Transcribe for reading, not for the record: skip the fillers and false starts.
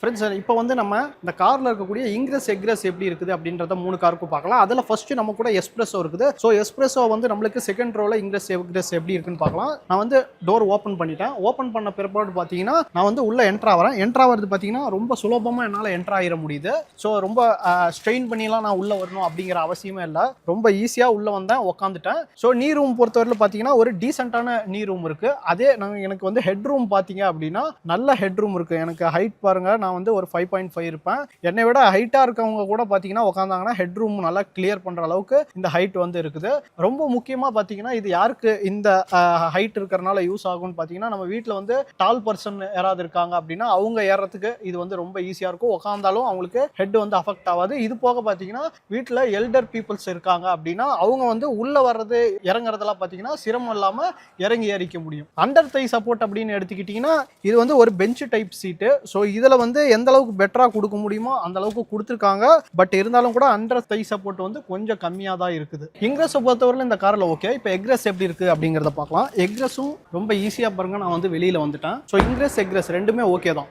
Friends இப்போ வந்து நம்ம இந்த காரில் இருக்கக்கூடிய இங்கிரஸ் எக்ரஸ் எப்படி இருக்குது அப்படின்றத 3 காருக்கும் பார்க்கலாம். அதில் ஃபர்ஸ்ட் நம்ம கூட எஸ்பிரஸோ இருக்குது. ஸோ எஸ்பிரஸோ வந்து நம்மளுக்கு செகண்ட் ரோவில் இங்கிரஸ் எக்ரஸ் எப்படி இருக்குன்னு பார்க்கலாம். நான் வந்து டோர் ஓப்பன் பண்ணிட்டேன். ஓப்பன் பண்ண பிற்பாடு பார்த்தீங்கன்னா நான் வந்து உள்ள என்ட்ரா வரேன். என்ட்ரா வரது பார்த்தீங்கன்னா ரொம்ப சுலபமாக என்னால் என்ட்ரா ஆகிட முடியுது. ஸோ ரொம்ப ஸ்ட்ரெயின் பண்ணிலாம் நான் உள்ளே வரணும் அப்படிங்கிற அவசியமே இல்லை. ரொம்ப ஈஸியாக உள்ளே வந்தேன், உட்காந்துட்டேன். ஸோ நீ ரூம் பொறுத்தவரையில் பார்த்தீங்கன்னா ஒரு டீசெண்டான நீ ரூம் இருக்குது. அதே எனக்கு வந்து ஹெட் ரூம் பார்த்தீங்க அப்படின்னா நல்ல ஹெட் ரூம் இருக்குது. எனக்கு ஹைட் பாருங்கள், நான் வந்து ஒரு 5.5 இருப்பேன். என்னை விட ஹைட்டாக இருக்கவங்க கூட பார்த்தீங்கன்னா உட்காந்தாங்கன்னா ஹெட் ரூம் நல்லா கிளியர் பண்ணுற அளவுக்கு இந்த ஹைட் வந்து இருக்குது. ரொம்ப முக்கியமாக பார்த்தீங்கன்னா இது யாருக்கு இந்த ஹைட் இருக்கிறனால யூஸ் ஆகும்னு பார்த்தீங்கன்னா நம்ம வீட்டில் வந்து டால் பர்சன் யாராவது இருக்காங்க அப்படின்னா அவங்க ஏறத்துக்கு இது வந்து ரொம்ப ஈஸியாக இருக்கும். உட்காந்தாலும் அவங்களுக்கு ஹெட் வந்து அஃபெக்ட் ஆகாது. இது போக பார்த்தீங்கன்னா வீட்டில் எல்டர் பீப்புள்ஸ் இருக்காங்க அப்படின்னா அவங்க வந்து உள்ளே வர்றது இறங்குறதெல்லாம் பார்த்தீங்கன்னா சிரமம் இல்லாமல் இறங்கி ஏறிக்க முடியும். அண்டர் தை சப்போர்ட் அப்படின்னு எடுத்துக்கிட்டிங்கன்னா இது வந்து ஒரு பெஞ்ச் டைப் சீட்டு. ஸோ இதில் வந்து எந்த அளவுக்கு பெட்டராக கொடுக்க முடியுமோ அந்த அளவுக்கு கொடுத்துருக்காங்க. பட் இருந்தாலும் கூட அண்டர் தை சப்போர்ட் வந்து கொஞ்சம் கம்மியாக தான் இருக்குது. இங்கிரஸை பொறுத்தவரையில் இந்த காரில் ஓகே. இப்போ எக்ரஸ் எப்படி இருக்குது அப்படிங்கிறத பார்க்கலாம். எக்ரஸும் ரொம்ப ஈஸியாக பாருங்க, நான் வந்து வெளியில் வந்துட்டேன். ஸோ இங்கிரஸ் எக்ரஸ் ரெண்டுமே ஓகே தான்.